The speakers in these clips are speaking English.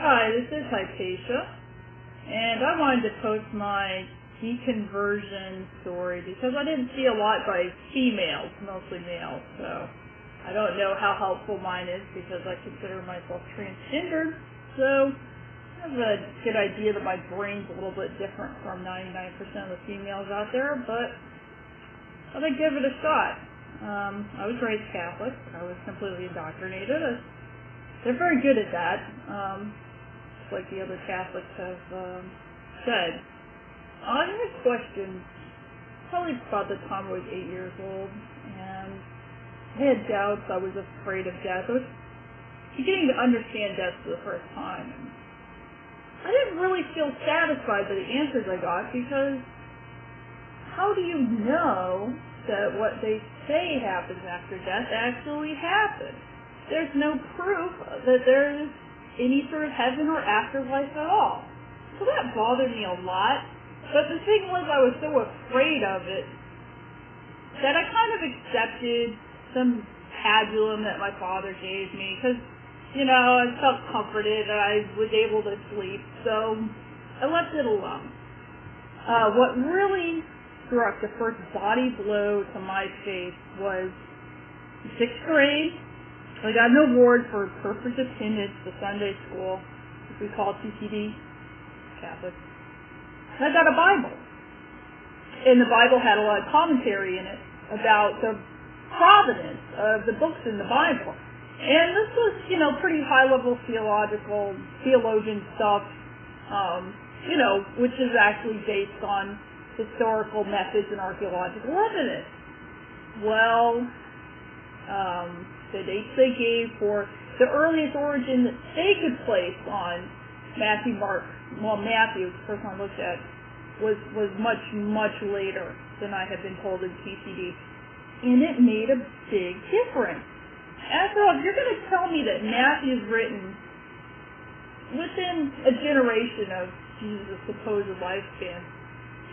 Hi, this is Hypatia, and I wanted to post my deconversion story because I didn't see a lot by females, mostly males, so I don't know how helpful mine is because I consider myself transgendered, so I have a good idea that my brain's a little bit different from 99% of the females out there, but I thought I'd give it a shot. I was raised Catholic. I was completely indoctrinated. They're very good at that, like the other Catholics have said. I had a question, probably about the time I was 8 years old, and I had doubts. I was afraid of death. I was beginning to understand death for the first time. And I didn't really feel satisfied by the answers I got because how do you know that what they say happens after death actually happens? There's no proof that there's any sort of heaven or afterlife at all. So that bothered me a lot. But the thing was, I was so afraid of it that I kind of accepted some pabulum that my father gave me because, I felt comforted and I was able to sleep. So I left it alone. What really struck the first body blow to my face was 6th grade. I got an award for perfect attendance to Sunday school, which we call TCD, Catholic. And I got a Bible. And the Bible had a lot of commentary in it about the provenance of the books in the Bible. And this was, pretty high-level theologian stuff, which is actually based on historical methods and archaeological evidence. Well, the dates they gave for the earliest origin that they could place on Matthew, the first one I looked at, was much, much later than I had been told in TCD. And it made a big difference. After all, if you're going to tell me that Matthew's written within a generation of Jesus' supposed lifespan,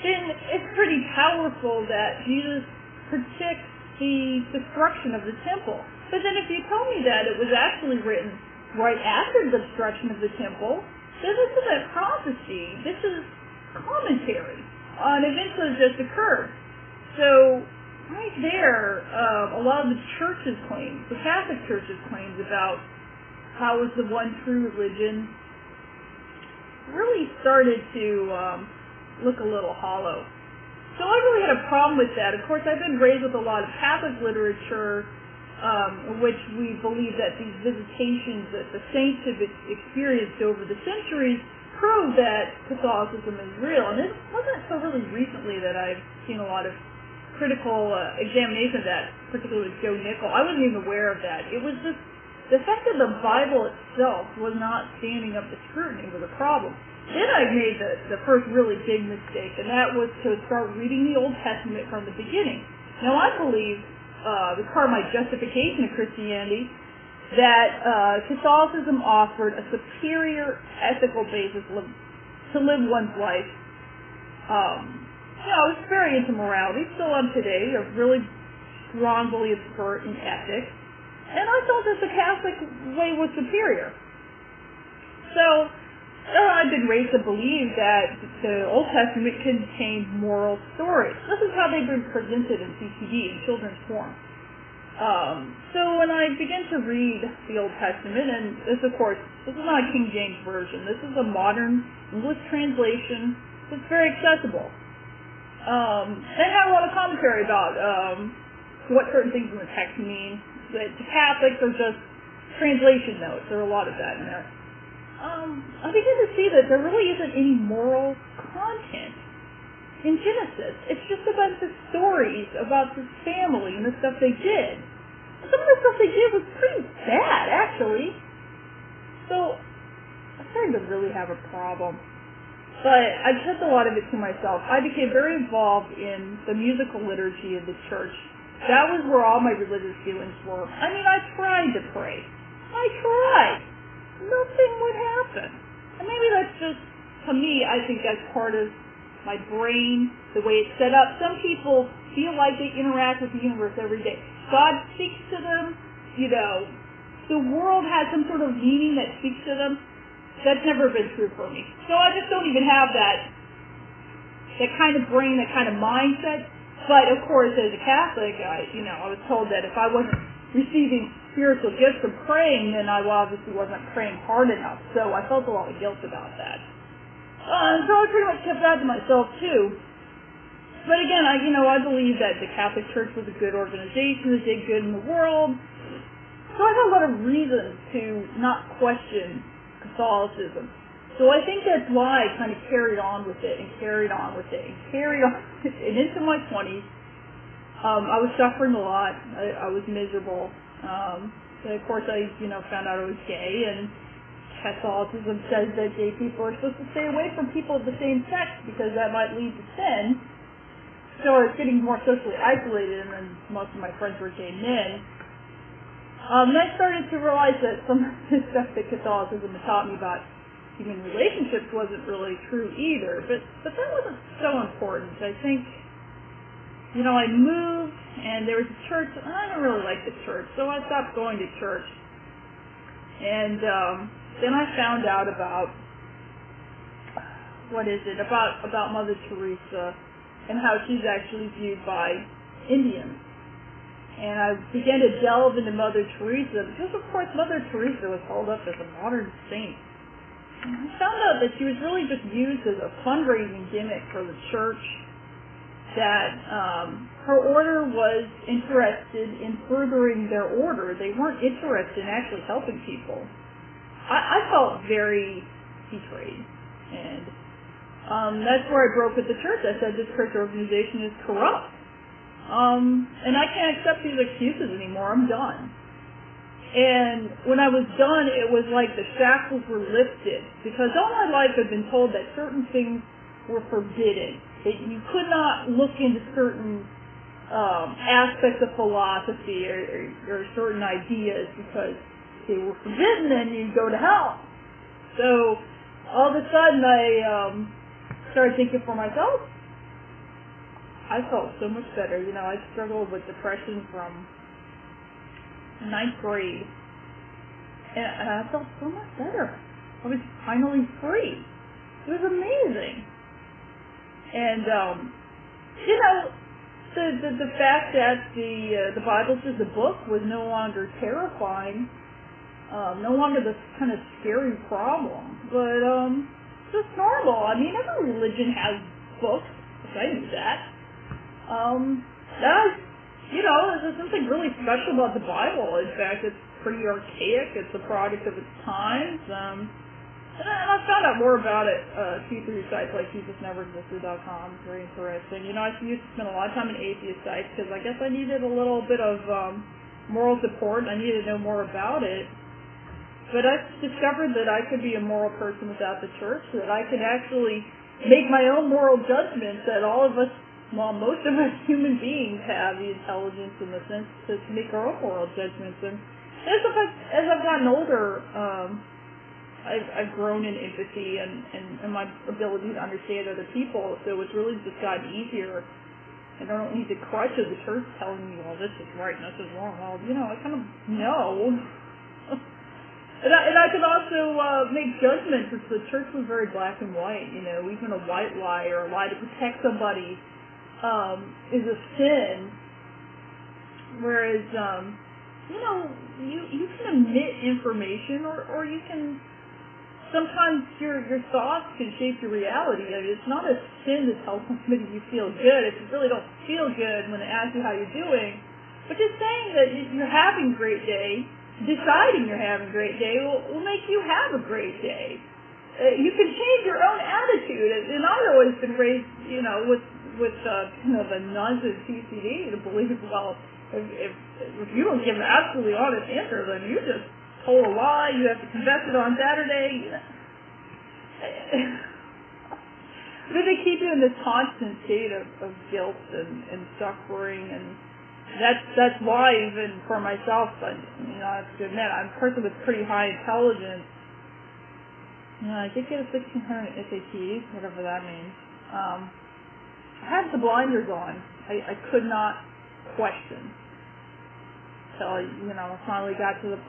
then it's pretty powerful that Jesus predicts the destruction of the temple. But then if you tell me that it was actually written right after the destruction of the temple, then this isn't prophecy. This is commentary on events that have just occurred. So right there, a lot of the church's claims, the Catholic Church's claims about how it's the one true religion, really started to look a little hollow. So I really had a problem with that. Of course, I've been raised with a lot of Catholic literature, in which we believe that these visitations that the saints have experienced over the centuries prove that Catholicism is real. And it wasn't so really recently that I've seen a lot of critical examination of that, particularly with Joe Nickel. I wasn't even aware of that. It was just the fact that the Bible itself was not standing up to scrutiny was a problem. Then I made the first really big mistake, and that was to start reading the Old Testament from the beginning. Now, I believe, as part of my justification of Christianity, that Catholicism offered a superior ethical basis to live one's life. I was very into morality, still am today, a really strong believer in ethics, and I thought that the Catholic way was superior. So, I've been raised to believe that the Old Testament contained moral stories. This is how they've been presented in CCD, in children's form. So when I began to read the Old Testament, and this, of course, this is not a King James Version. This is a modern English translation. It's very accessible. They had a lot of commentary about what certain things in the text mean. The Catholics are just translation notes. There are a lot of that in there. I began to see that there really isn't any moral content in Genesis. It's just about the stories about this family and the stuff they did. Some of the stuff they did was pretty bad, actually. So I started to really have a problem. But I kept a lot of it to myself. I became very involved in the musical liturgy of the church. That was where all my religious feelings were. I mean, I tried to pray. I tried. Nothing would happen. And maybe that's just, to me, I think that's part of my brain, the way it's set up. Some people feel like they interact with the universe every day. God speaks to them, the world has some sort of meaning that speaks to them. That's never been true for me. So I just don't even have that kind of brain, that kind of mindset. But of course, as a Catholic, I was told that if I wasn't receiving spiritual gifts from praying, then I obviously wasn't praying hard enough. So I felt a lot of guilt about that. So I pretty much kept that to myself too. But again, I believe that the Catholic Church was a good organization that did good in the world. So I had a lot of reasons to not question Catholicism. So I think that's why I kind of carried on with it and carried on with it and carried on with it. And into my 20s, I was suffering a lot. I was miserable. So of course, I found out I was gay, and Catholicism says that gay people are supposed to stay away from people of the same sex because that might lead to sin. So I was getting more socially isolated, and then most of my friends were gay men. And I started to realize that some of the stuff that Catholicism had taught me about human relationships wasn't really true either. But that wasn't so important. I think, I moved, and there was a church, and I didn't really like the church, so I stopped going to church. And then I found out about, about Mother Teresa and how she's actually viewed by Indians. And I began to delve into Mother Teresa because, of course, Mother Teresa was held up as a modern saint. And I found out that she was really just used as a fundraising gimmick for the church, that her order was interested in furthering their order. They weren't interested in actually helping people. I felt very betrayed, and that's where I broke with the church. I said, this church organization is corrupt. And I can't accept these excuses anymore. I'm done. And when I was done, it was like the shackles were lifted, because all my life I've been told that certain things were forbidden, that you could not look into certain aspects of philosophy or certain ideas because they were forbidden and you'd go to hell. So all of a sudden I started thinking for myself. I felt so much better. I struggled with depression from 9th grade, and I felt so much better. I was finally free. It was amazing. And the fact that the Bible says the book was no longer terrifying, no longer this kind of scary problem, but just normal. I mean, every religion has books. I knew that. There's something really special about the Bible. In fact, it's pretty archaic. It's a product of its times. And I found out more about it through sites like JesusNeverExisted.com. It's very interesting. I used to spend a lot of time in atheist sites because I guess I needed a little bit of moral support, and I needed to know more about it. But I discovered that I could be a moral person without the church, that I could actually make my own moral judgments, that all of us, most of us human beings have the intelligence and the sense to make our own moral judgments. And as I've gotten older, I've grown in empathy and my ability to understand other people, so it's really just gotten easier. And I don't need the crutch of the church telling me, well, this is right and this is wrong. Well, I kind of know. And I could also make judgments, because the church was very black and white. Even a white lie or a lie to protect somebody is a sin, whereas you can omit information, or you can, sometimes your thoughts can shape your reality. I mean, it's not a sin to tell somebody you feel good if you really don't feel good when they ask you how you're doing, but just saying that you're having a great day, deciding you're having a great day will make you have a great day. You can change your own attitude, and I've always been raised, with kind of a nonsense PCD to believe, well, if you don't give an absolutely honest answer, then you just told a lie. You have to confess it on Saturday. But they keep you in this constant state of guilt and suffering, and that's why, even for myself, I have to admit, I'm a person with pretty high intelligence. I did get a 1600 SAT, whatever that means. I had the blinders on. I could not question. So, I finally got to the